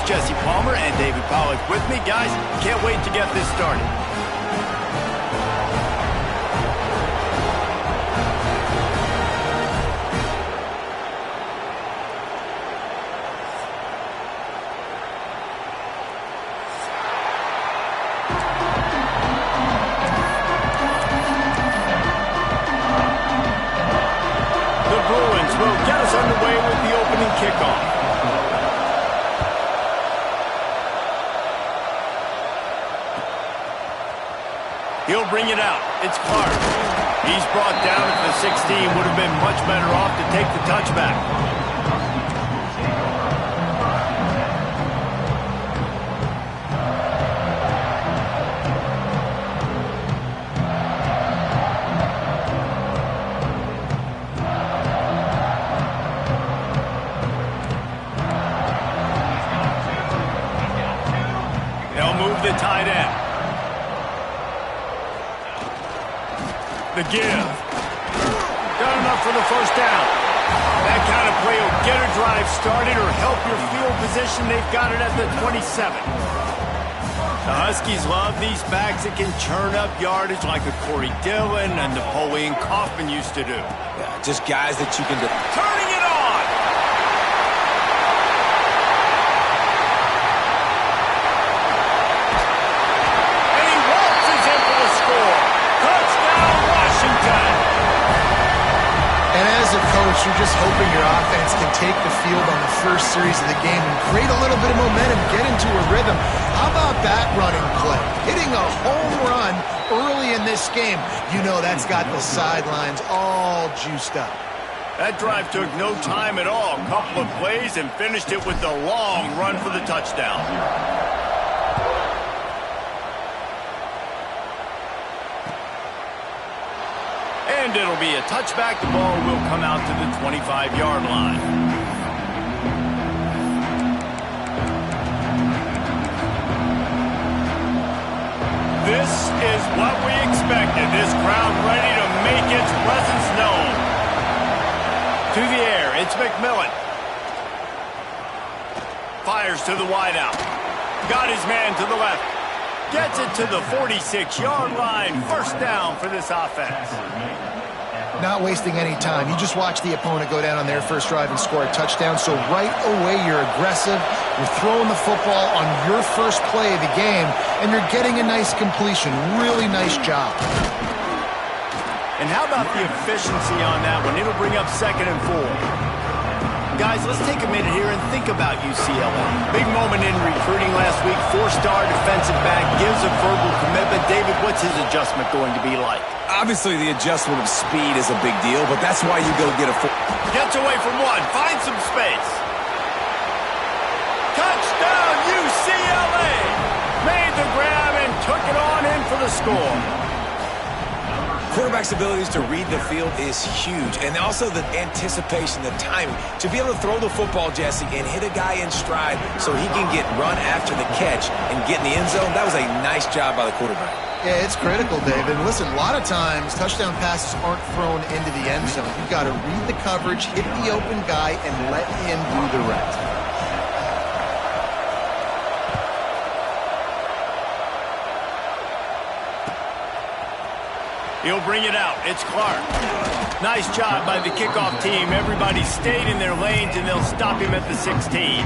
Jesse Palmer and David Pollack with me. Guys, can't wait to get this started. The Bruins will get us underway with the opening kickoff. He'll bring it out. It's Clark. He's brought down at the 16. Would have been much better off to take the touchback. They'll move the tight end. The give. Got enough for the first down. That kind of play will get a drive started or help your field position. They've got it at the 27. The Huskies love these backs that can churn up yardage like a Corey Dillon and Napoleon Kaufman used to do. Yeah, just guys that you can do. Turning it on! And he waltzes in for the score. Touchdown, Washington! And as a coach, you're just hoping your offense can take the field on the first series of the game and create a little bit of momentum, get into a rhythm. How about that running play? Hitting a home run early in this game. You know that's got the sidelines all juiced up. That drive took no time at all. A couple of plays and finished it with the long run for the touchdown. And it'll be a touchback. The ball will come out to the 25-yard line. This is what we expected. This crowd ready to make its presence known. To the air, it's McMillan. Fires to the wideout. Got his man to the left. Gets it to the 46-yard line. First down for this offense. Not wasting any time. You just watch the opponent go down on their first drive and score a touchdown. So right away, you're aggressive. You're throwing the football on your first play of the game, and you're getting a nice completion. Really nice job. And how about the efficiency on that one? It'll bring up 2nd and 4. Guys, let's take a minute here and think about UCLA. Big moment in recruiting last week. 4-star defensive back gives a verbal commitment. David, what's his adjustment going to be like? Obviously, the adjustment of speed is a big deal, but that's why you go get a Gets away from one. Finds some space. Touchdown, UCLA! Made the grab and took it on in for the score. Quarterback's abilities to read the field is huge, and also the anticipation, the timing. To be able to throw the football, Jesse, and hit a guy in stride so he can get run after the catch and get in the end zone, that was a nice job by the quarterback. Yeah, it's critical, David. Listen, a lot of times touchdown passes aren't thrown into the end zone. You've got to read the coverage, hit the open guy, and let him do the rest. He'll bring it out. It's Clark. Nice job by the kickoff team. Everybody stayed in their lanes, and they'll stop him at the 16.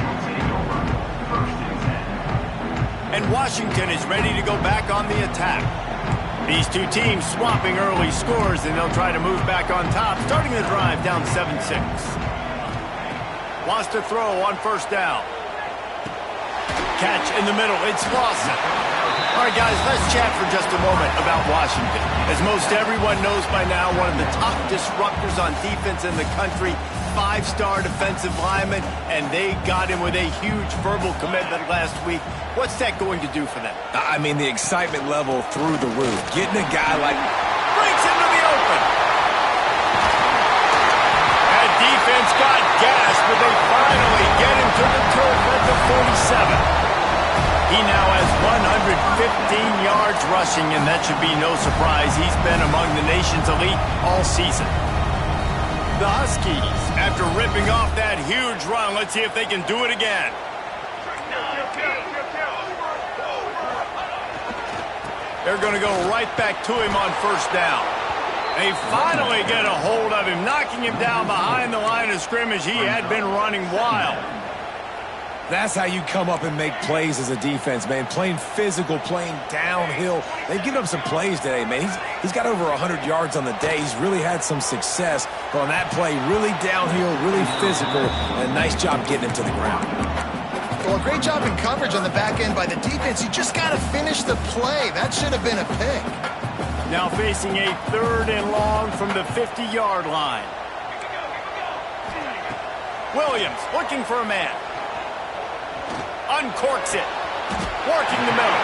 And Washington is ready to go back on the attack. These two teams swapping early scores, and they'll try to move back on top, starting the drive down 7-6. Wants to throw on first down. Catch in the middle. It's Lawson. All right, guys, let's chat for just a moment about Washington. As most everyone knows by now, one of the top disruptors on defense in the country, 5-star defensive lineman, and they got him with a huge verbal commitment last week. What's that going to do for them? I mean, the excitement level through the roof. Getting a guy like... Breaks into the open. That defense got gas, but they finally get him to the turf at the 47. He now has 115 yards rushing, and that should be no surprise. He's been among the nation's elite all season. The Huskies, after ripping off that huge run, let's see if they can do it again. They're going to go right back to him on first down. They finally get a hold of him, knocking him down behind the line of scrimmage. He had been running wild. That's how you come up and make plays as a defense, man. Playing physical, playing downhill. They've given up some plays today, man. He's got over 100 yards on the day. He's really had some success. But on that play, really downhill, really physical, and a nice job getting him to the ground. Well, a great job in coverage on the back end by the defense. You just got to finish the play. That should have been a pick. Now facing a 3rd and long from the 50-yard line. Williams looking for a man. Uncorks it. Working the middle.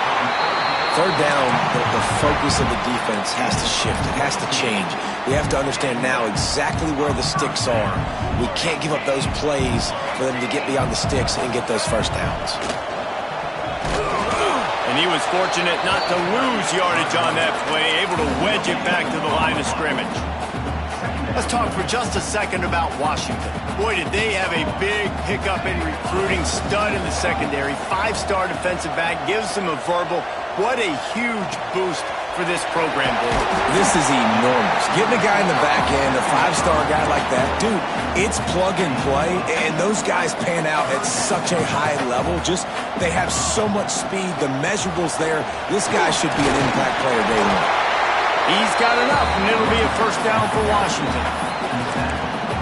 3rd down, the focus of the defense has to shift. It has to change. We have to understand now exactly where the sticks are. We can't give up those plays for them to get beyond the sticks and get those first downs. And he was fortunate not to lose yardage on that play, able to wedge it back to the line of scrimmage. Let's talk for just a second about Washington. Boy, did they have a big pickup in recruiting. Stud in the secondary. 5-star defensive back. Gives them a verbal. What a huge boost for this program, boy. This is enormous. Getting a guy in the back end, a 5-star guy like that, dude, it's plug and play, and those guys pan out at such a high level. Just, they have so much speed. The measurables there. This guy should be an impact player day one. He's got enough, and it'll be a first down for Washington.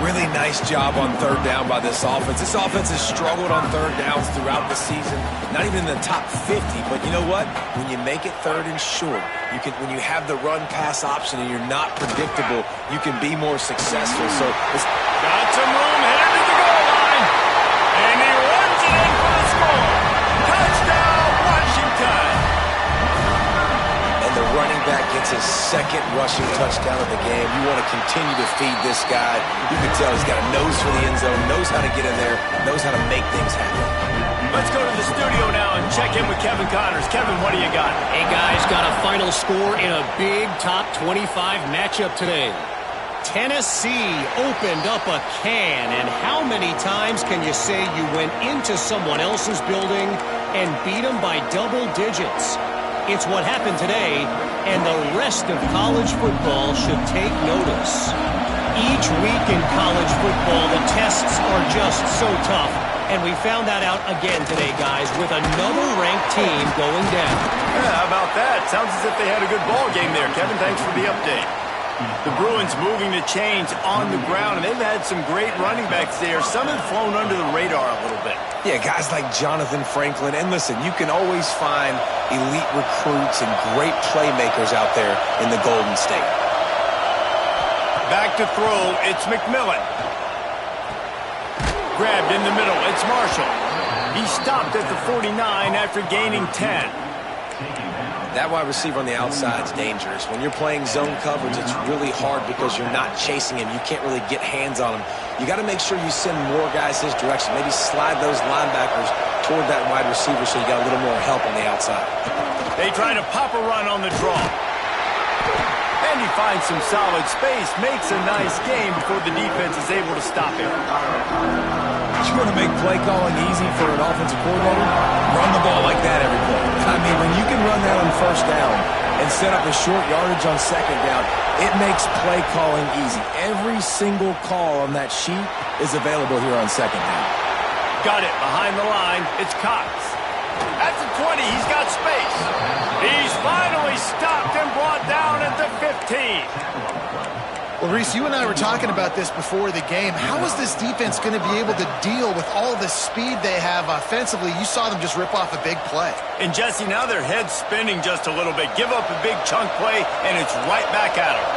Really nice job on 3rd down by this offense. This offense has struggled on 3rd downs throughout the season. Not even in the top 50, but you know what? When you make it 3rd and short, when you have the run-pass option and you're not predictable, you can be more successful. So it's got some room headed to the goal line, and he runs it in for the score. Touchdown, Washington! The running back gets his 2nd rushing touchdown of the game. You want to continue to feed this guy. You can tell he's got a nose for the end zone, knows how to get in there, knows how to make things happen. Let's go to the studio now and check in with Kevin Connors. Kevin, what do you got? Hey, guys, got a final score in a big top 25 matchup today. Tennessee opened up a can, and how many times can you say you went into someone else's building and beat them by double digits? It's what happened today, and the rest of college football should take notice. Each week in college football, the tests are just so tough, and we found that out again today, guys, with another ranked team going down. Yeah, how about that? Sounds as if they had a good ball game there. Kevin, thanks for the update. The Bruins moving the chains on the ground, and they've had some great running backs there. Some have flown under the radar a little bit. Yeah, guys like Jonathan Franklin. And listen, you can always find elite recruits and great playmakers out there in the Golden State. Back to throw, it's McMillan. Grabbed in the middle, it's Marshall. He stopped at the 49 after gaining 10. That wide receiver on the outside is dangerous. When you're playing zone coverage, it's really hard because you're not chasing him. You can't really get hands on him. You got to make sure you send more guys his direction. Maybe slide those linebackers toward that wide receiver so you got a little more help on the outside. They try to pop a run on the draw. And he finds some solid space, makes a nice game before the defense is able to stop him. You want to make play calling easy for an offensive coordinator? Run the ball like that every play. I mean, when you can run that on first down and set up a short yardage on second down, it makes play calling easy. Every single call on that sheet is available here on second down. Got it behind the line. It's Cox. At the 20, he's got space. He's finally stopped and brought down at the 15. Well, Reese, you and I were talking about this before the game. How is this defense going to be able to deal with all the speed they have offensively? You saw them just rip off a big play. And, Jesse, now their head's spinning just a little bit. Give up a big chunk play, and it's right back at them.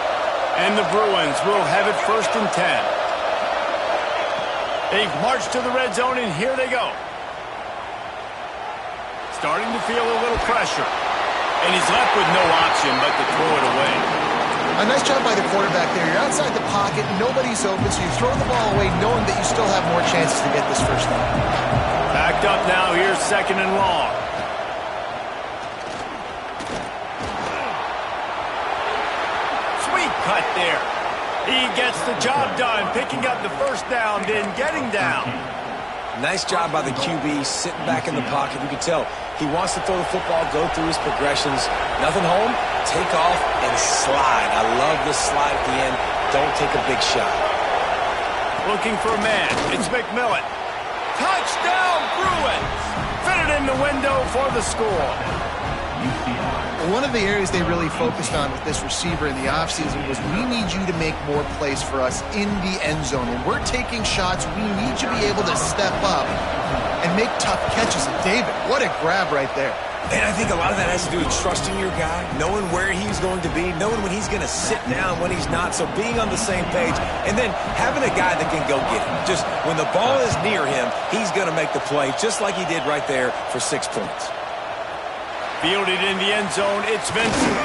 And the Bruins will have it 1st and 10. They've marched to the red zone, and here they go. Starting to feel a little pressure. And he's left with no option but to throw it away. A nice job by the quarterback there. You're outside the pocket, nobody's open, so you throw the ball away knowing that you still have more chances to get this first down. Backed up now, here's 2nd and long. Sweet cut there. He gets the job done, picking up the first down, then getting down. Nice job by the QB, sitting back in the pocket. You can tell he wants to throw the football, go through his progressions. Nothing home, take off, and slide. I love the slide at the end. Don't take a big shot. Looking for a man. It's McMillan. Touchdown, Bruins! Fit it in the window for the score. One of the areas they really focused on with this receiver in the offseason was we need you to make more plays for us in the end zone. When we're taking shots, we need you to be able to step up and make tough catches. And David, what a grab right there. And I think a lot of that has to do with trusting your guy, knowing where he's going to be, knowing when he's going to sit down, when he's not. So being on the same page, and then having a guy that can go get it. Just when the ball is near him, he's going to make the play, just like he did right there for 6 points. Fielded in the end zone, it's Vincent.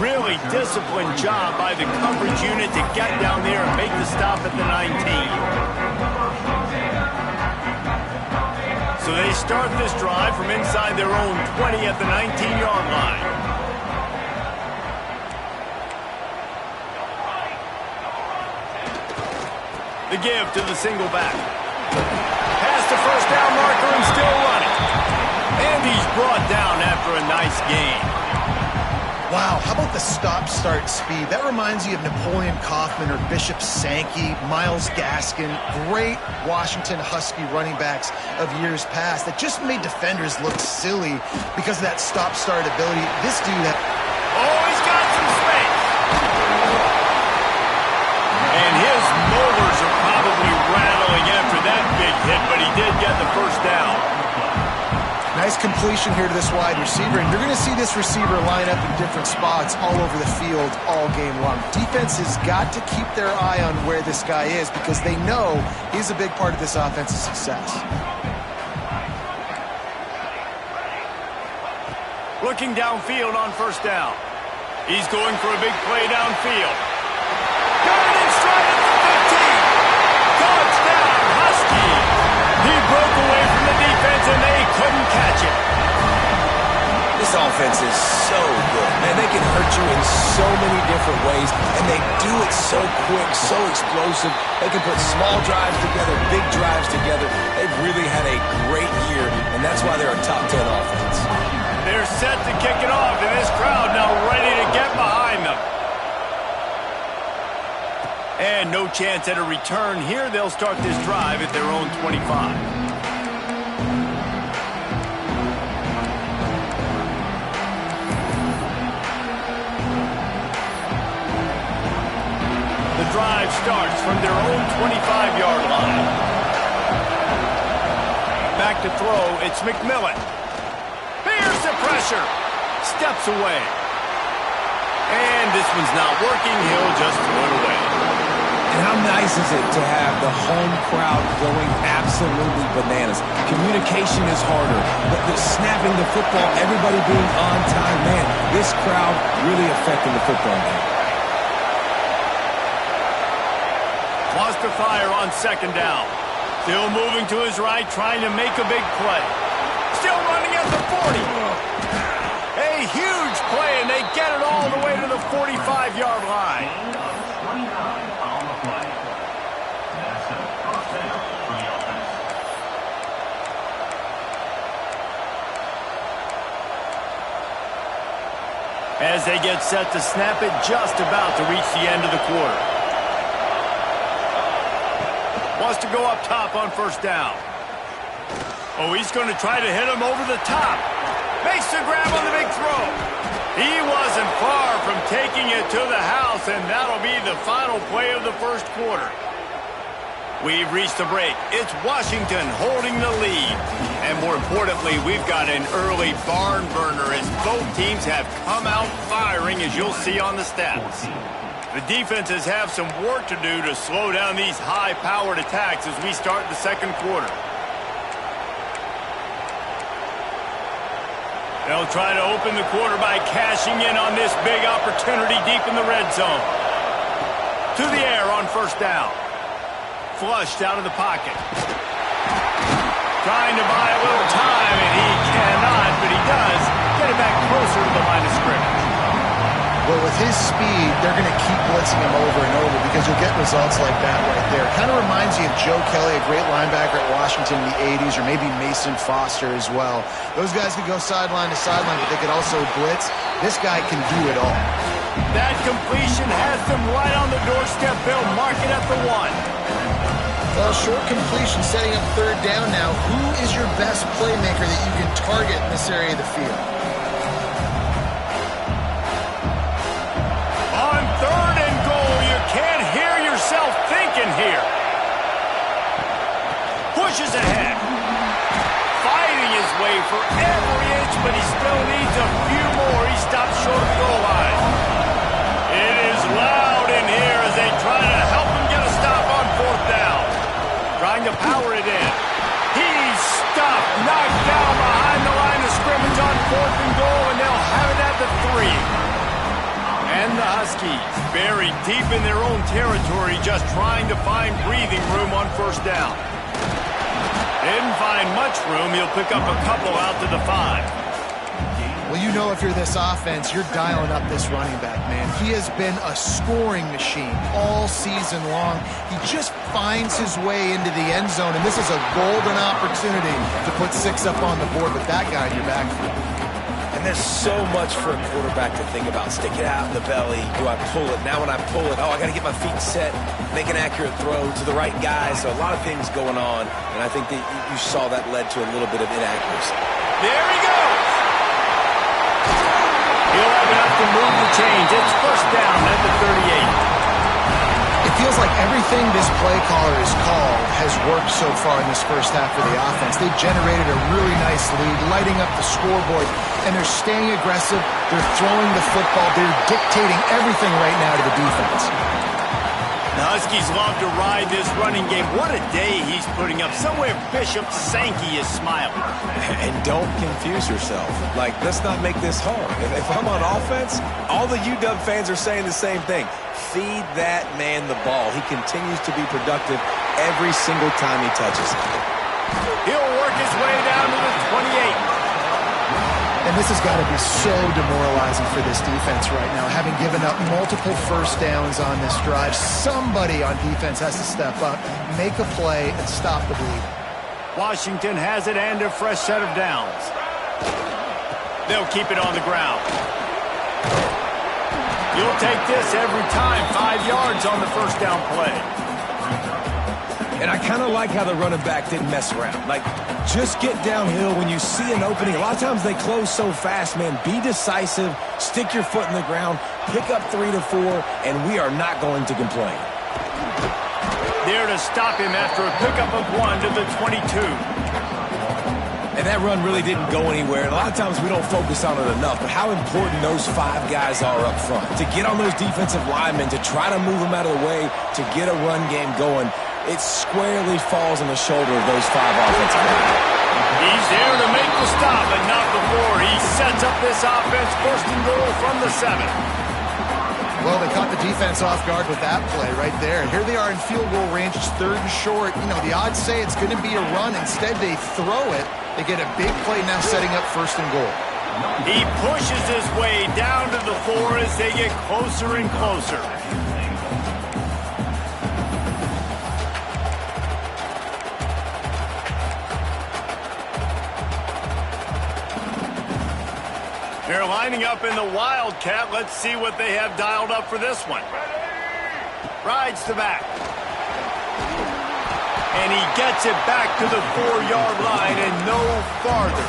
Really disciplined job by the coverage unit to get down there and make the stop at the 19. So they start this drive from inside their own 20 at the 19-yard line. The give to the single back. Past the first down marker and still running. And he's brought down after a nice gain. Wow, how about the stop-start speed? That reminds you of Napoleon Kaufman or Bishop Sankey, Myles Gaskin, great Washington Husky running backs of years past that just made defenders look silly because of that stop-start ability. This dude... Oh, he's got some space. And his molars are probably rattling after that big hit, but he did get the first down. Nice completion here to this wide receiver, and you're going to see this receiver line up in different spots all over the field all game long. Defense has got to keep their eye on where this guy is because they know he's a big part of this offense's success. Looking downfield on first down. He's going for a big play downfield. Got it in stride at the 15. Touchdown, Huskies. He broke away from the defense, and they couldn't catch it. This offense is so good. Man, they can hurt you in so many different ways, and they do it so quick, so explosive. They can put small drives together, big drives together. They've really had a great year, and that's why they're a top 10 offense. They're set to kick it off, and this crowd now ready to get behind them. And no chance at a return here. They'll start this drive at their own 25. The drive starts from their own 25-yard line. Back to throw, it's McMillan. Here's the pressure. Steps away. And this one's not working. He'll just throw it away. And how nice is it to have the home crowd going absolutely bananas? Communication is harder. The snapping the football, everybody being on time. Man, this crowd really affecting the football game. Wants to fire on second down. Still moving to his right, trying to make a big play. Still running at the 40. A huge play, and they get it all the way to the 45-yard line. As they get set to snap it, just about to reach the end of the quarter. Wants to go up top on first down. Oh, he's going to try to hit him over the top. Makes the grab on the big throw. He wasn't far from taking it to the house, and that'll be the final play of the first quarter. We've reached the break. It's Washington holding the lead. And more importantly, we've got an early barn burner as both teams have come out firing, as you'll see on the stats. The defenses have some work to do to slow down these high-powered attacks as we start the second quarter. They'll try to open the quarter by cashing in on this big opportunity deep in the red zone. To the air on first down. Flushed out of the pocket. Trying to buy a little time, and he cannot, but he does get it back closer to the line of scrimmage. Well, with with his speed, they're going to keep blitzing him over and over because you'll get results like that right there. Kind of reminds you of Joe Kelly, a great linebacker at Washington in the 80s, or maybe Mason Foster as well. Those guys could go sideline to sideline, but they could also blitz. This guy can do it all. That completion has them right on the doorstep, Bill. Mark it at the 1. Well, short completion setting up third down now. Who is your best playmaker that you can target in this area of the field? On 3rd and goal, you can't hear yourself thinking here. Pushes ahead. Fighting his way for every inch, but he still needs a few more. He stops short of the goal line. It is loud in here as they try to help him get a stop on 4th down. Trying to power it in. He's stopped, knocked down behind the line of scrimmage on 4th and goal, and they'll have it at the 3. And the Huskies buried deep in their own territory, just trying to find breathing room on 1st down. Didn't find much room. He'll pick up a couple out to the 5. Well, you know if you're this offense, you're dialing up this running back, man. He has been a scoring machine all season long. He just finds his way into the end zone, and this is a golden opportunity to put 6 up on the board with that guy in your backfield. And there's so much for a quarterback to think about. Stick it out in the belly. Do I pull it? Now when I pull it, I got to get my feet set, make an accurate throw to the right guy. So a lot of things going on, and I think that you saw that led to a little bit of inaccuracy. There he goes. He'll have enough to move the chains. It's 1st down at the 38. It feels like everything this play caller has called has worked so far in this first half for the offense. They've generated a really nice lead, lighting up the scoreboard, and they're staying aggressive. They're throwing the football. They're dictating everything right now to the defense. The Huskies love to ride this running game. What a day he's putting up. Somewhere Bishop Sankey is smiling. And don't confuse yourself. Like, let's not make this hard. If I'm on offense, all the UW fans are saying the same thing. Feed that man the ball. He continues to be productive every single time he touches it. He'll work his way down to the 28. And this has got to be so demoralizing for this defense right now, having given up multiple 1st downs on this drive. Somebody on defense has to step up, make a play, and stop the bleed. Washington has it and a fresh set of downs. They'll keep it on the ground. You'll take this every time. 5 yards on the 1st down play. And I kind of like how the running back didn't mess around. Like, just get downhill when you see an opening. A lot of times they close so fast, man. Be decisive, stick your foot in the ground, pick up 3 to 4, and we are not going to complain. There to stop him after a pickup of 1 to the 22. And that run really didn't go anywhere. And a lot of times we don't focus on it enough, but how important those 5 guys are up front. To get on those defensive linemen, to try to move them out of the way, to get a run game going, it squarely falls on the shoulder of those 5 offensive linemen. He's there to make the stop, but not before. He sets up this offense 1st and goal from the 7. Well, they caught the defense off guard with that play right there. And here they are in field goal range. It's 3rd and short. You know, the odds say it's going to be a run. Instead, they throw it. They get a big play now setting up 1st and goal. He pushes his way down to the 4 as they get closer and closer. They're lining up in the Wildcat. Let's see what they have dialed up for this one. Rides to back. And he gets it back to the 4-yard line and no farther.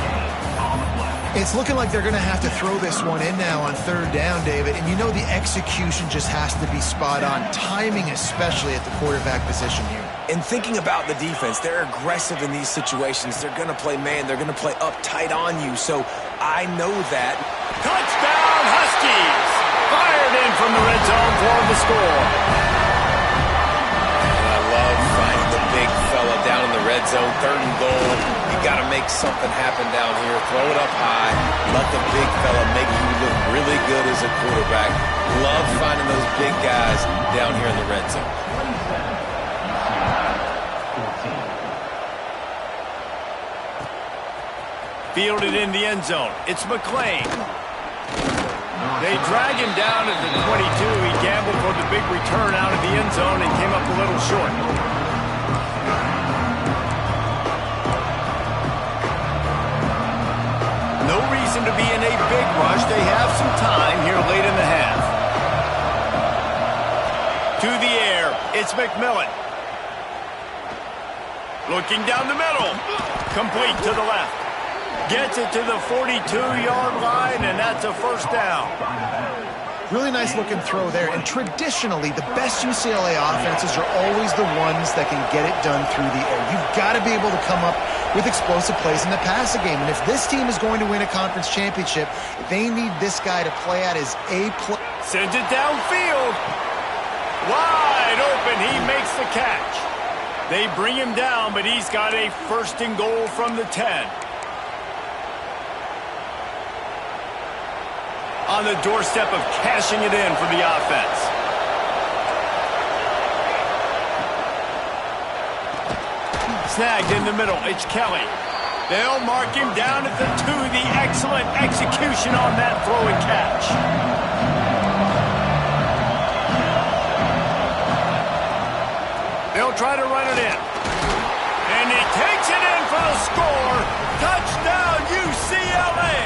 It's looking like they're going to have to throw this one in now on 3rd down, David. And you know the execution just has to be spot on. Timing especially at the quarterback position here. And thinking about the defense, they're aggressive in these situations. They're going to play man. They're going to play up tight on you. So I know that. Touchdown, Huskies! Fired in from the red zone for the score. And I love finding the big fella down in the red zone. 3rd and goal. You got to make something happen down here. Throw it up high. Let the big fella make you look really good as a quarterback. Love finding those big guys down here in the red zone. Fielded in the end zone. It's McClain. They drag him down at the 22. He gambled for the big return out of the end zone and came up a little short. No reason to be in a big rush. They have some time here late in the half. To the air, it's McMillan. Looking down the middle. Complete to the left. Gets it to the 42-yard line, and that's a first down. Really nice looking throw there. And traditionally, the best UCLA offenses are always the ones that can get it done through the air. You've got to be able to come up with explosive plays in the passing game. And if this team is going to win a conference championship, they need this guy to play at his A+. Sends it downfield. Wide open. He makes the catch. They bring him down, but he's got a first and goal from the 10. On the doorstep of cashing it in for the offense. Snagged in the middle. It's Kelly. They'll mark him down at the 2. The excellent execution on that throw and catch. They'll try to run it in. And he takes it in for the score. Touchdown, UCLA.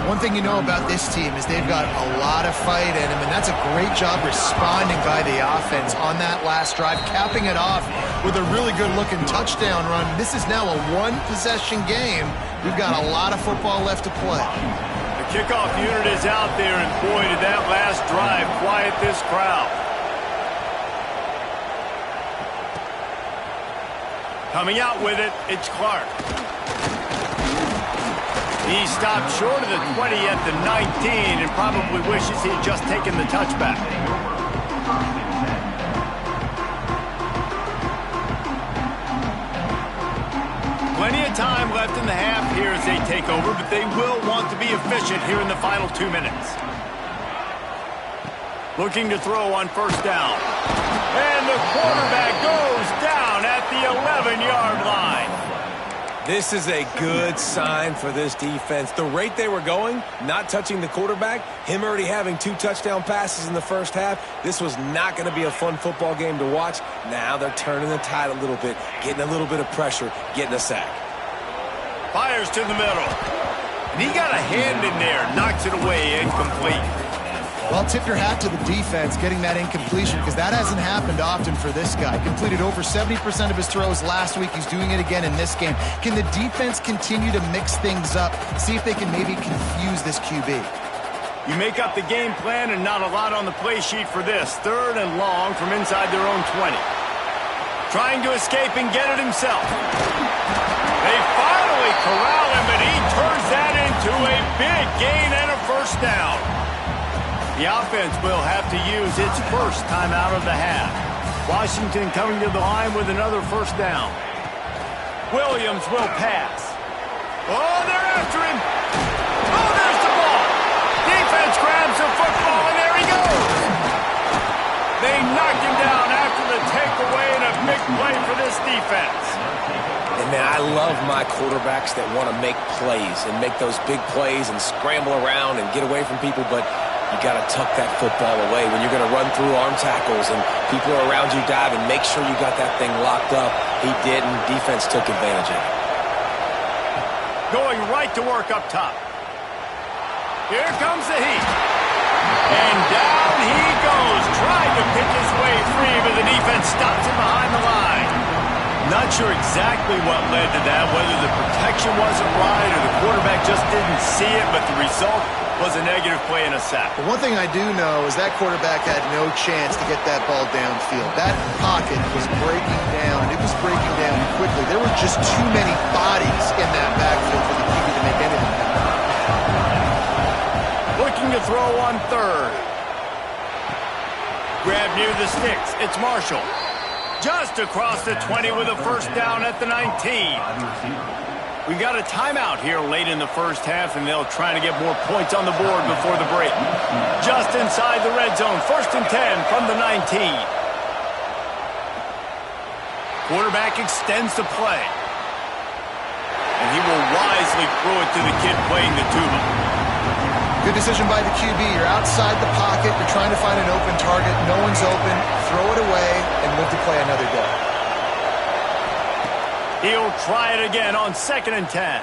One thing you know about this team is they've got a lot of fight in them, and that's a great job responding by the offense on that last drive, capping it off with a really good-looking touchdown run. This is now a one-possession game. We've got a lot of football left to play. The kickoff unit is out there, and boy, did that last drive quiet this crowd. Coming out with it, it's Clark. He stopped short of the 20 at the 19 and probably wishes he'd just taken the touchback. Plenty of time left in the half here as they take over, but they will want to be efficient here in the final 2 minutes. Looking to throw on first down. And the quarterback goes down at the 11-yard line. This is a good sign for this defense. The rate they were going, not touching the quarterback, him already having 2 touchdown passes in the first half, this was not going to be a fun football game to watch. Now they're turning the tide a little bit, getting a little bit of pressure, getting a sack. Fires to the middle. And he got a hand in there, knocks it away, incomplete. Well, tip your hat to the defense getting that incompletion, because that hasn't happened often for this guy. Completed over 70% of his throws last week. He's doing it again in this game. Can the defense continue to mix things up, see if they can maybe confuse this QB? You make up the game plan and not a lot on the play sheet for this. 3rd and long from inside their own 20. Trying to escape and get it himself. They finally corral him, but he turns that into a big gain and a first down. The offense will have to use its first timeout of the half. Washington coming to the line with another first down. Williams will pass. Oh, they're after him. Oh, there's the ball. Defense grabs the football, and there he goes. They knocked him down after the takeaway, and a big play for this defense. And, man, I love my quarterbacks that want to make plays and make those big plays and scramble around and get away from people, but you got to tuck that football away when you're going to run through arm tackles and people are around you diving. Make sure you got that thing locked up. He didn't. Defense took advantage of it. Going right to work up top. Here comes the heat. And down he goes. Tried to pick his way free, but the defense stops him behind the line. Not sure exactly what led to that, whether the protection wasn't right or the quarterback just didn't see it, but the result was a negative play and a sack. But one thing I do know is that quarterback had no chance to get that ball downfield. That pocket was breaking down, and it was breaking down quickly. There were just too many bodies in that backfield for the QB to make anything happen. Looking to throw on 3rd. Grab near the sticks. It's Marshall. Just across the 20 with a first down at the 19. We got a timeout here late in the first half, and they'll try to get more points on the board before the break. Just inside the red zone, 1st and 10 from the 19. Quarterback extends the play. And he will wisely throw it to the kid playing the tuba. Good decision by the QB. You're outside the pocket. You're trying to find an open target. No one's open. Throw it away and live to play another day. He'll try it again on 2nd and 10.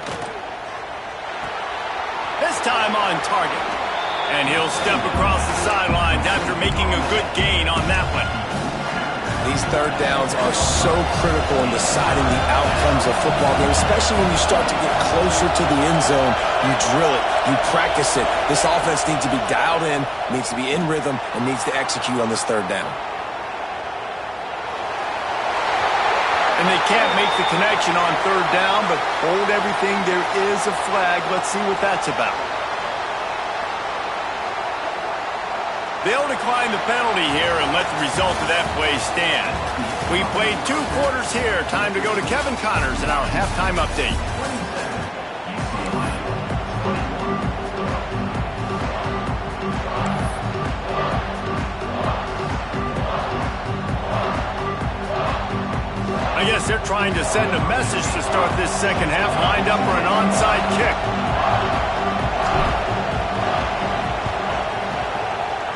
This time on target. And he'll step across the sidelines after making a good gain on that one. These third downs are so critical in deciding the outcomes of football games, especially when you start to get closer to the end zone. You drill it, you practice it. This offense needs to be dialed in, needs to be in rhythm, and needs to execute on this third down. And they can't make the connection on 3rd down, but hold everything. There is a flag. Let's see what that's about. They'll decline the penalty here and let the result of that play stand. We played 2 quarters here. Time to go to Kevin Connors in our halftime update. I guess they're trying to send a message to start this second half, lined up for an onside kick.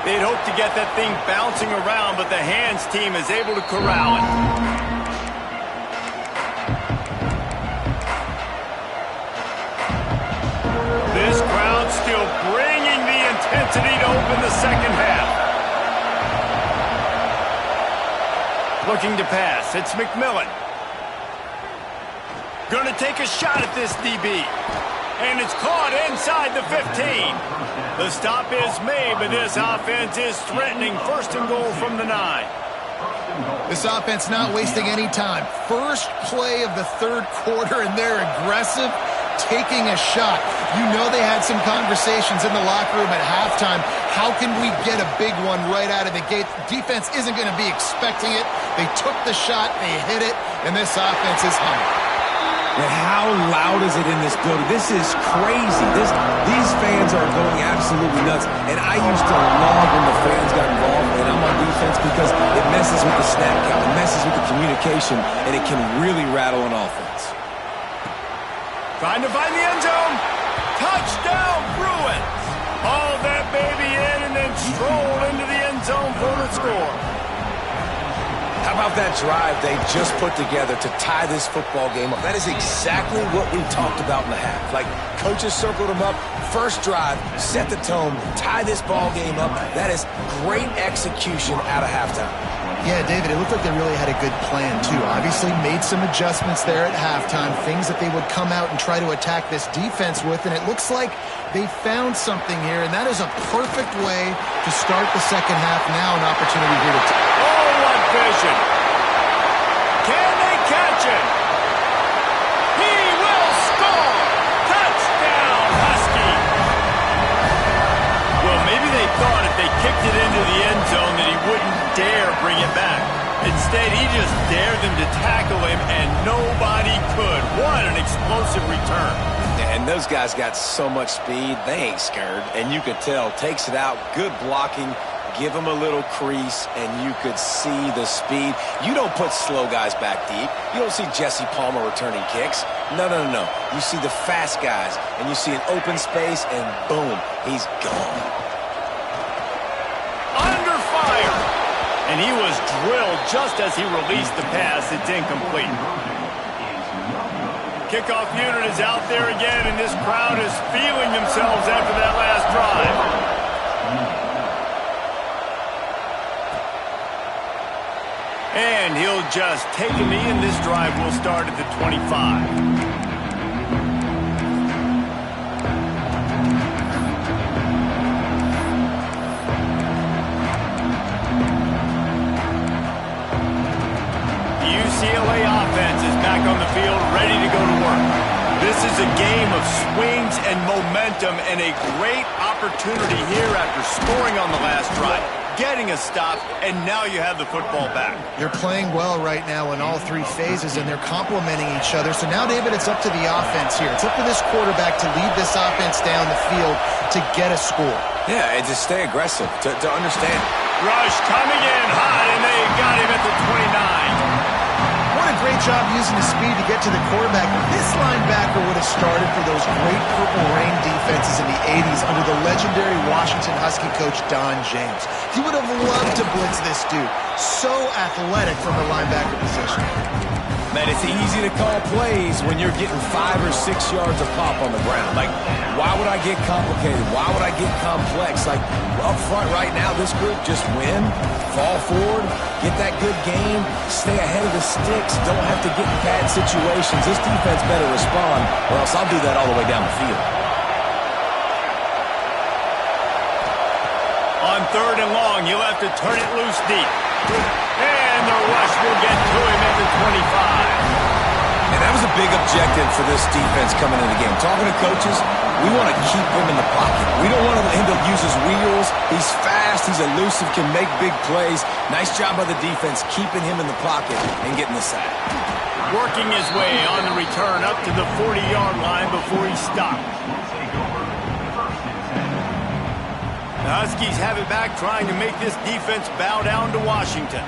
They'd hope to get that thing bouncing around, but the hands team is able to corral it. This crowd still bringing the intensity to open the second half. Looking to pass. It's McMillan. Going to take a shot at this DB. And it's caught inside the 15. The stop is made, but this offense is threatening 1st and goal from the 9. This offense not wasting any time. First play of the 3rd quarter, and they're aggressive, taking a shot. You know they had some conversations in the locker room at halftime. How can we get a big one right out of the gate? Defense isn't going to be expecting it. They took the shot, they hit it, and this offense is humming. And how loud is it in this building? This is crazy. These fans are going absolutely nuts. And I used to love when the fans got involved and I'm on defense because it messes with the snap count, it messes with the communication, and it can really rattle an offense. Trying to find the end zone. Touchdown, Bruins. Haul that baby in and then stroll into the end zone for the score. How about that drive they just put together to tie this football game up? That is exactly what we talked about in the half. Like, coaches circled them up. First drive, set the tone, tie this ball game up. That is great execution out of halftime. Yeah, David, it looked like they really had a good plan, too. Obviously made some adjustments there at halftime, things that they would come out and try to attack this defense with, and it looks like they found something here, and that is a perfect way to start the second half. Now an opportunity here to... Oh, what vision! Can they catch it? He will score! Touchdown, Husky! Well, maybe they thought if they kicked it into the end zone that he wouldn't dare bring it back. Instead, he just dared them to tackle him, and nobody could. What an explosive return. And those guys got so much speed, they ain't scared. And you could tell, takes it out, good blocking, give him a little crease, and you could see the speed. You don't put slow guys back deep. You don't see Jesse Palmer returning kicks. No. You see the fast guys, and you see an open space, and boom, he's gone. Under fire! And he was drilled just as he released the pass. It's incomplete. Kickoff unit is out there again, and this crowd is feeling themselves after that last drive. And he'll just take a knee, and this drive will start at the 25. UCLA offense is back on the field, ready to go to work. This is a game of swings and momentum, and a great opportunity here after scoring on the last drive, getting a stop, and now you have the football back. They're playing well right now in all 3 phases, and they're complementing each other. So now, David, it's up to the offense here. It's up to this quarterback to lead this offense down the field to get a score. Yeah, and to stay aggressive, to understand. Rush coming in hot, and they got him at the 29. What a great job using his speed to get to the quarterback. This linebacker would have started for those great Purple Rain defenses in the 80s under the legendary Washington Husky coach Don James. He would have loved to blitz this dude. So athletic from the linebacker position. Man, it's easy to call plays when you're getting 5 or 6 yards of pop on the ground. Like, why would I get complicated? Why would I get complex? Like, up front right now, this group just win, fall forward, get that good game, stay ahead of the sticks, don't have to get in bad situations. This defense better respond, or else I'll do that all the way down the field. On 3rd and long, you'll have to turn it loose deep. And the rush will get to him at the 25. And that was a big objective for this defense coming into the game. Talking to coaches, we want to keep him in the pocket. We don't want him to use his wheels. He's fast, he's elusive, can make big plays. Nice job by the defense keeping him in the pocket and getting the sack. Working his way on the return up to the 40-yard line before he stopped. The Huskies have it back, trying to make this defense bow down to Washington.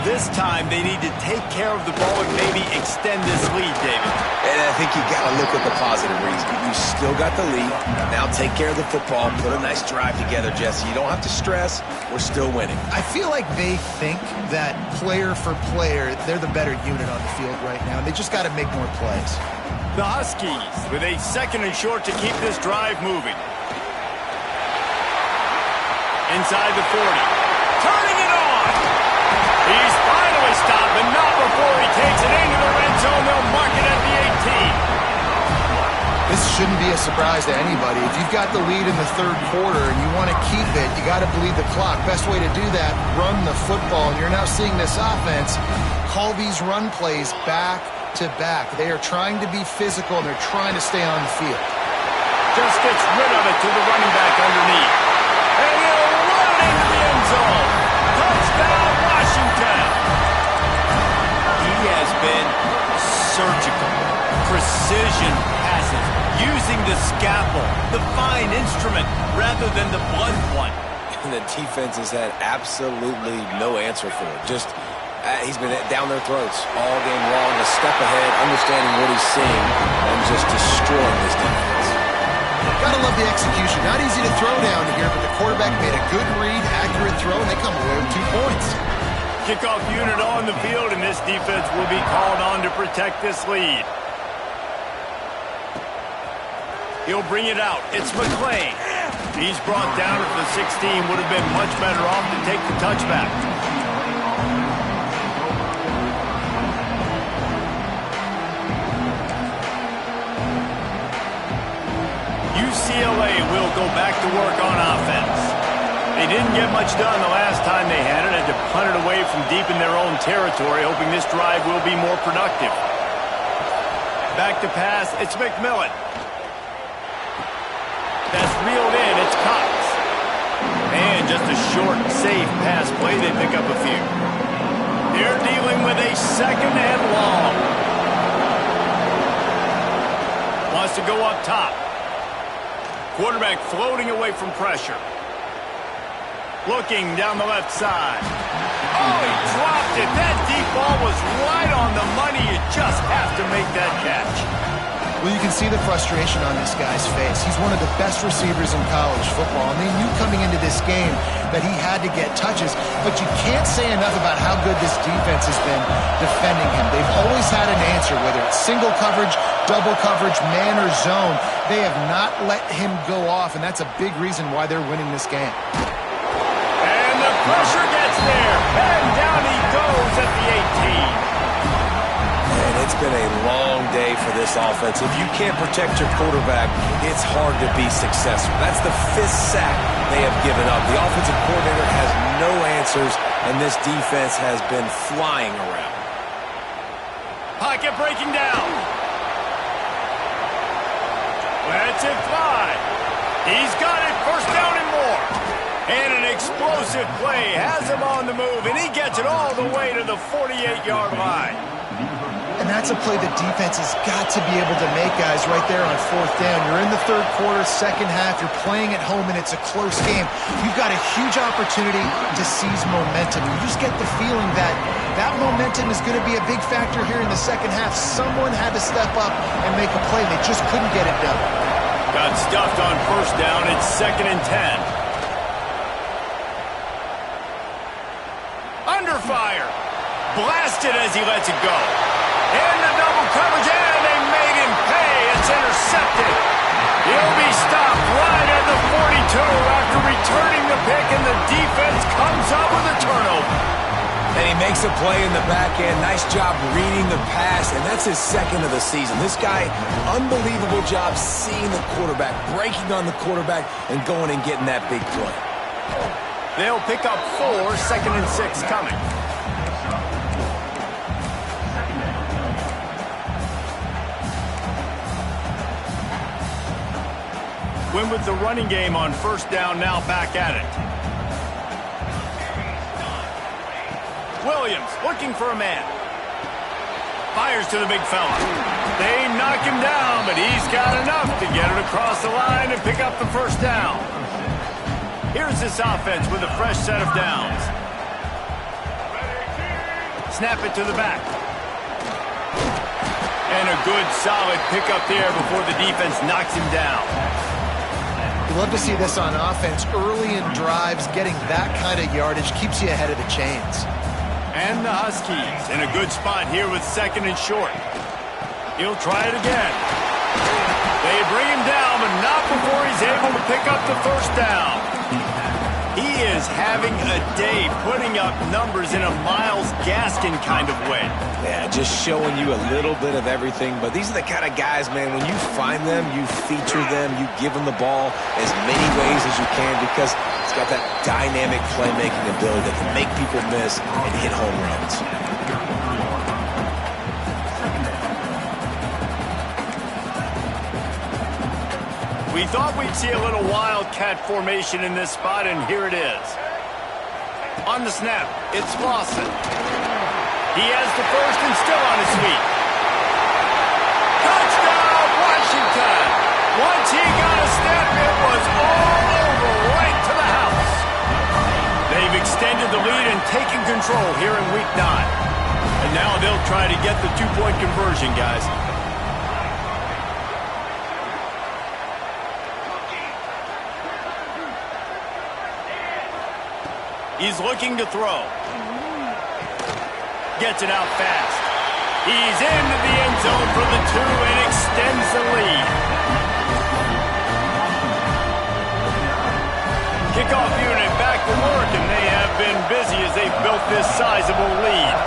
This time, they need to take care of the ball and maybe extend this lead, David. And I think you got to look at the positive reason. You still got the lead. Now take care of the football. Put a nice drive together, Jesse. You don't have to stress. We're still winning. I feel like they think that player for player, they're the better unit on the field right now. They just got to make more plays. The Huskies with a 2nd and short to keep this drive moving. Inside the 40. Turning it on. He's finally stopped, but not before he takes it into the red zone. They'll mark it at the 18. This shouldn't be a surprise to anybody. If you've got the lead in the 3rd quarter and you want to keep it, you got to bleed the clock. Best way to do that, run the football. And you're now seeing this offense call these run plays back to back. They are trying to be physical, and they're trying to stay on the field. Just gets rid of it to the running back underneath. And he'll run it into the end zone. Touchdown, Washington. He has been surgical. Precision passes. Using the scalpel, the fine instrument, rather than the blunt one. And the defense has had absolutely no answer for it. Just, he's been down their throats all game long, a step ahead, understanding what he's seeing, and just destroying this defense. Gotta love the execution. Not easy to throw down here, but the quarterback made a good read, accurate throw, and they come away with 2 points. Kickoff unit on the field, and this defense will be called on to protect this lead. He'll bring it out. It's McClain. He's brought down at the 16. Would have been much better off to take the touchback. UCLA will go back to work on offense. They didn't get much done the last time they had it. Had to punt it away from deep in their own territory, hoping this drive will be more productive. Back to pass. It's McMillan. That's reeled in. It's Cox. And just a short, safe pass play. They pick up a few. They're dealing with a 2nd and long. Wants to go up top. Quarterback floating away from pressure. Looking down the left side. Oh, he dropped it. That deep ball was right on the money. You just have to make that catch. Well, you can see the frustration on this guy's face. He's one of the best receivers in college football, and they knew coming into this game that he had to get touches, but you can't say enough about how good this defense has been defending him. They've always had an answer, whether it's single coverage, double coverage, man or zone. They have not let him go off, and that's a big reason why they're winning this game. And the pressure gets there, and down he goes at the 18. And it's been a long day for this offense. If you can't protect your quarterback, it's hard to be successful. That's the 5th sack they have given up. The offensive coordinator has no answers, and this defense has been flying around. Pocket breaking down. Lets it fly. He's got it. 1st down and more. And an explosive play has him on the move, and he gets it all the way to the 48-yard line. And that's a play the defense has got to be able to make, guys, right there on 4th down. You're in the 3rd quarter, 2nd half. You're playing at home, and it's a close game. You've got a huge opportunity to seize momentum. You just get the feeling that That momentum is going to be a big factor here in the second half. Someone had to step up and make a play. They just couldn't get it done. Got stuffed on first down. It's 2nd and 10. Under fire. Blasted as he lets it go. In the double coverage, and they made him pay. It's intercepted. He'll be stopped right at the 42 after returning the pick, and the defense comes up with a turnover. And he makes a play in the back end. Nice job reading the pass, and that's his 2nd of the season. This guy, unbelievable job seeing the quarterback, breaking on the quarterback, and going and getting that big play. They'll pick up 4, 2nd and 6 coming. Win with the running game on first down, now back at it. Williams looking for a man. Fires to the big fella. They knock him down, but he's got enough to get it across the line and pick up the first down. Here's this offense with a fresh set of downs. Snap it to the back. And a good, solid pickup there before the defense knocks him down. You love to see this on offense. Early in drives, getting that kind of yardage keeps you ahead of the chains. And the Huskies in a good spot here with 2nd and short. He'll try it again. They bring him down, but not before he's able to pick up the first down. He is having a day putting up numbers in a Myles Gaskin kind of way. Yeah, just showing you a little bit of everything. But these are the kind of guys, man, when you find them, you feature them, you give them the ball as many ways as you can because it's got that dynamic playmaking ability that can make people miss and hit home runs. We thought we'd see a little wildcat formation in this spot, and here it is. On the snap, it's Lawson. He has the first and still on his feet. Touchdown, Washington! Once he got a step, it was all over, right to the house. They've extended the lead and taken control here in Week 9. And now they'll try to get the two-point conversion, guys. He's looking to throw. Gets it out fast. He's into the end zone for the 2 and extends the lead. Kickoff unit back to work, and they have been busy as they've built this sizable lead.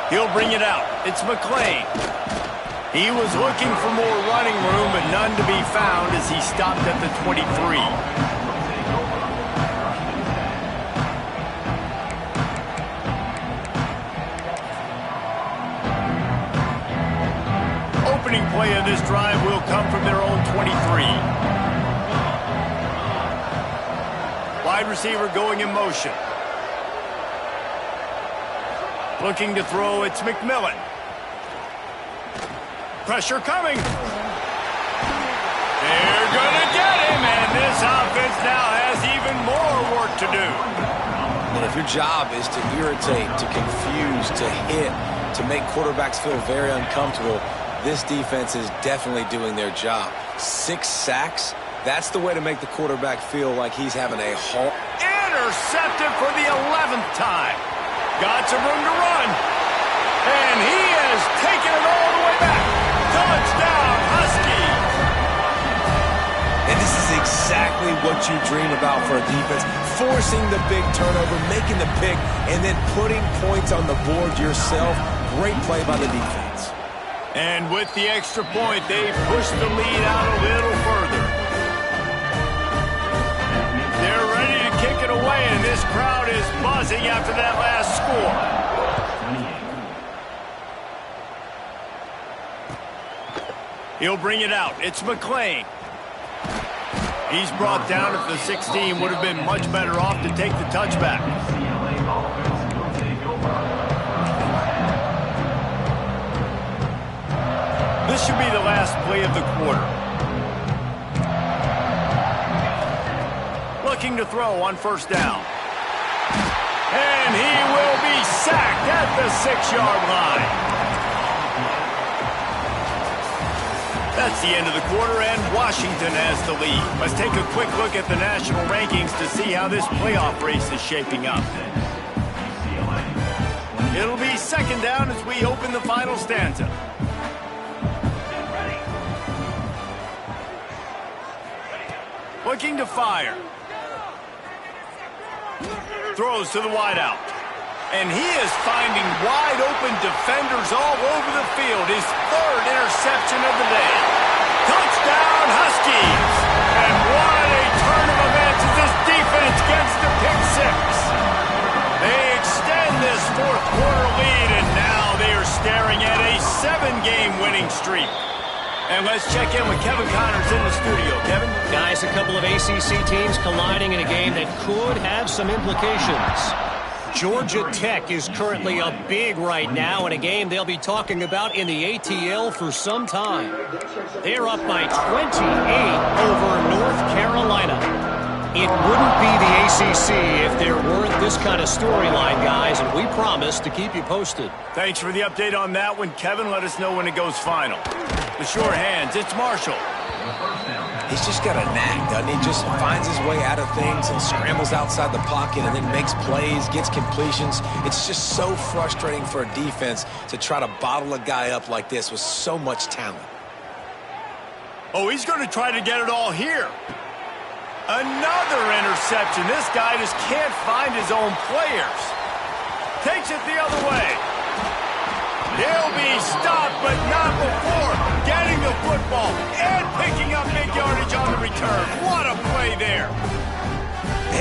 He'll bring it out. It's McLean. He was looking for more running room, but none to be found as he stopped at the 23. Opening play of this drive will come from their own 23. Wide receiver going in motion. Looking to throw, it's McMillan. Pressure coming. They're going to get him, and this offense now has even more work to do. And if your job is to irritate, to confuse, to hit, to make quarterbacks feel very uncomfortable, this defense is definitely doing their job. 6 sacks, that's the way to make the quarterback feel like he's having a halt. Intercepted for the 11th time. Got some room to run. And he has taken it all the way back. Touchdown, Huskies! And this is exactly what you dream about for a defense. Forcing the big turnover, making the pick, and then putting points on the board yourself. Great play by the defense. And with the extra point, they push the lead out a little further. They're ready to kick it away, and this crowd is buzzing after that last score. He'll bring it out. It's McLean. He's brought down at the 16. Would have been much better off to take the touchback. This should be the last play of the quarter. looking to throw on first down. And he will be sacked at the 6-yard line. That's the end of the quarter, and Washington has the lead. Let's take a quick look at the national rankings to see how this playoff race is shaping up. It'll be second down as we open the final stanza. Looking to fire. Throws to the wideout. And he is finding wide-open defenders all over the field. His third interception of the day. Touchdown, Huskies! And what a turn of events as this defense gets the pick six. They extend this fourth quarter lead, and now they are staring at a 7-game winning streak. And let's check in with Kevin Connors in the studio. Kevin? Guys, a couple of ACC teams colliding in a game that could have some implications. Georgia Tech is currently up big right now in a game they'll be talking about in the ATL for some time. They're up by 28 over North Carolina. It wouldn't be the ACC if there weren't this kind of storyline, guys, and we promise to keep you posted. Thanks for the update on that one, Kevin. Let us know when it goes final. The sure hands, it's Marshall. He's just got a knack, doesn't he? Just finds his way out of things and scrambles outside the pocket and then makes plays, gets completions. It's just so frustrating for a defense to try to bottle a guy up like this with so much talent. Oh, he's going to try to get it all here. Another interception. This guy just can't find his own players. Takes it the other way. He'll be stopped, but not before getting the football and picking up big yardage on the return. What a play there.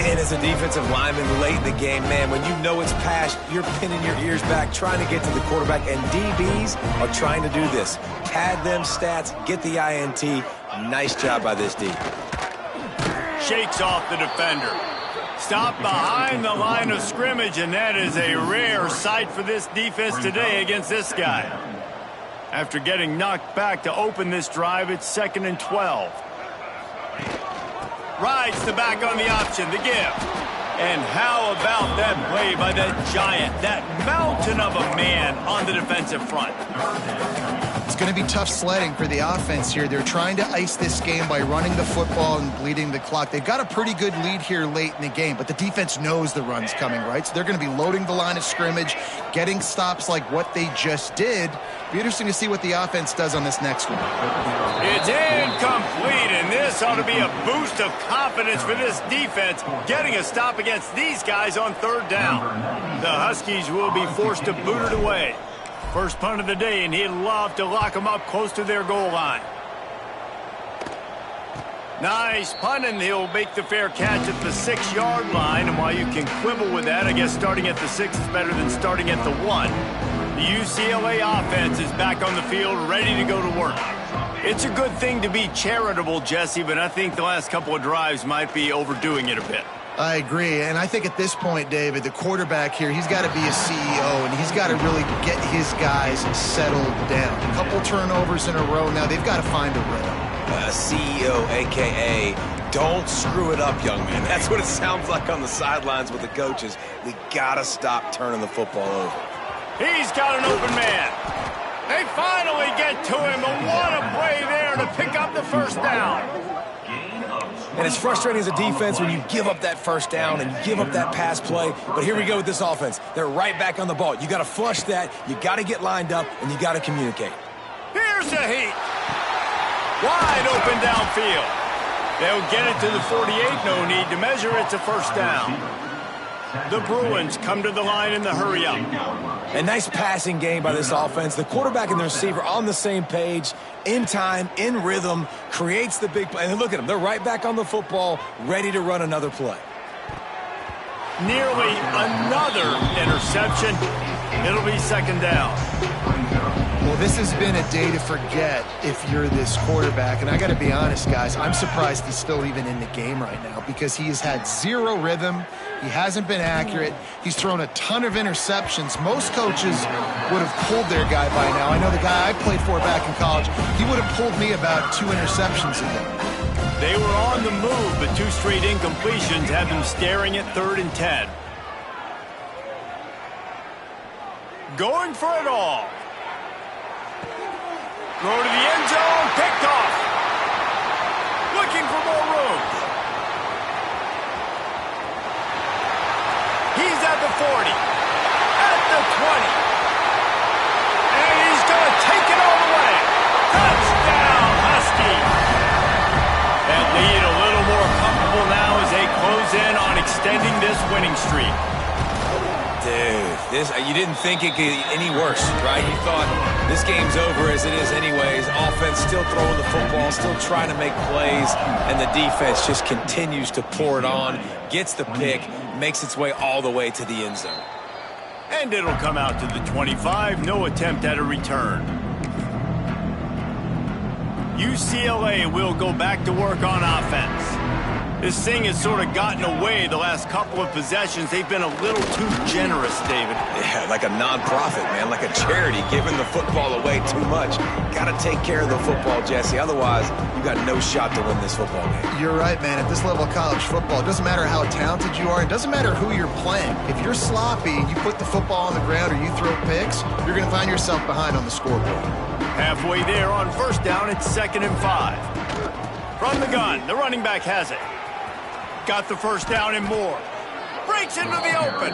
And as a defensive lineman late in the game, man, when you know it's past, you're pinning your ears back, trying to get to the quarterback, and DBs are trying to do this. Pad them stats, get the INT. Nice job by this D. Shakes off the defender. Stopped behind the line of scrimmage, and that is a rare sight for this defense today against this guy. After getting knocked back to open this drive, it's 2nd and 12. Rides the back on the option, the give. And how about that play by that giant, that mountain of a man on the defensive front? It's going to be tough sledding for the offense here. They're trying to ice this game by running the football and bleeding the clock. They've got a pretty good lead here late in the game, but the defense knows the run's coming, right? So they're going to be loading the line of scrimmage, getting stops like what they just did. Be interesting to see what the offense does on this next one. It's incomplete, and this ought to be a boost of confidence for this defense, getting a stop against these guys on third down. The Huskies will be forced to boot it away. First punt of the day, and he'd love to lock them up close to their goal line. Nice punt, and he'll make the fair catch at the 6-yard line. And while you can quibble with that, I guess starting at the 6 is better than starting at the 1. The UCLA offense is back on the field, ready to go to work. It's a good thing to be charitable, Jesse, but I think the last couple of drives might be overdoing it a bit. I agree, and I think at this point, David, the quarterback here, he's got to be a CEO, and he's got to really get his guys settled down. A couple turnovers in a row now. They've got to find a rhythm. CEO, a.k.a. don't screw it up, young man. That's what it sounds like on the sidelines with the coaches. We got to stop turning the football over. He's got an open man. They finally get to him, but what a play there to pick up the first down. And it's frustrating as a defense when you give up that first down and you give up that pass play. But here we go with this offense. They're right back on the ball. You got to flush that. You got to get lined up, and you got to communicate. Here's the heat. Wide open downfield. They'll get it to the 48. No need to measure. It's a first down. The Bruins come to the line in the hurry-up. A nice passing game by this offense. The quarterback and the receiver on the same page, in time, in rhythm, creates the big play. And look at them. They're right back on the football, ready to run another play. Nearly another interception. It'll be second down. Well, this has been a day to forget if you're this quarterback. And I got to be honest, guys, I'm surprised he's still even in the game right now because he has had zero rhythm. He hasn't been accurate. He's thrown a ton of interceptions. Most coaches would have pulled their guy by now. I know the guy I played for back in college, he would have pulled me about 2 interceptions ago. They were on the move, but 2 straight incompletions have them staring at 3rd and 10. Going for it all. Throw to the end zone, picked off. Looking for more room. He's at the 40, at the 20. And he's going to take it all the way. Touchdown, Husky. That lead a little more comfortable now as they close in on extending this winning streak. Dude, you didn't think it could get any worse, right? You thought this game's over as it is anyways. Offense still throwing the football, still trying to make plays, and the defense just continues to pour it on, gets the pick, makes its way all the way to the end zone. And it'll come out to the 25, no attempt at a return. UCLA will go back to work on offense. This thing has sort of gotten away the last couple of possessions. They've been a little too generous, David. Yeah, like a non-profit, man, like a charity, giving the football away too much. Got to take care of the football, Jesse. Otherwise, you got no shot to win this football game. You're right, man. At this level of college football, it doesn't matter how talented you are. It doesn't matter who you're playing. If you're sloppy and you put the football on the ground or you throw picks, you're going to find yourself behind on the scoreboard. Halfway there on 1st down, it's 2nd and 5. From the gun, the running back has it. Got the 1st down and more. Breaks into the open.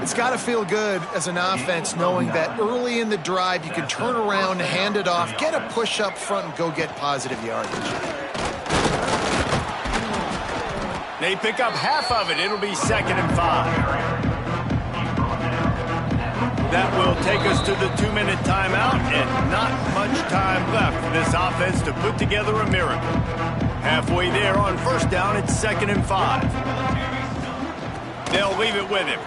It's got to feel good as an offense knowing that early in the drive you can turn around, hand it off, get a push up front, and go get positive yardage. They pick up half of it. It'll be 2nd and 5. That will take us to the 2-minute timeout, and not much time left for this offense to put together a miracle. Halfway there on 1st down, it's 2nd and 5. They'll leave it with him.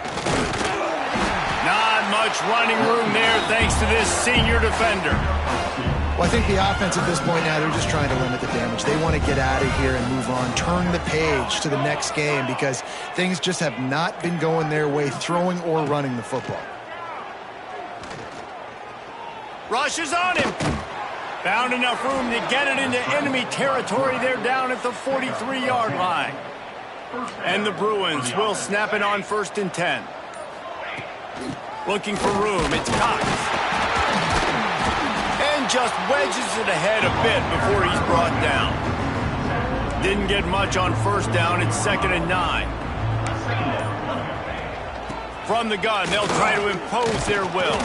Not much running room there thanks to this senior defender. Well, I think the offense at this point now, they're just trying to limit the damage. They want to get out of here and move on, turn the page to the next game because things just have not been going their way, throwing or running the football. Rush is on him. Found enough room to get it into enemy territory. They're down at the 43-yard line. And the Bruins will snap it on 1st and 10. Looking for room. It's Cox. And just wedges it ahead a bit before he's brought down. Didn't get much on 1st down. It's 2nd and 9. From the gun, they'll try to impose their will.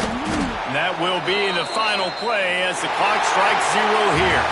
And that will be the final play as the clock strikes 0 here.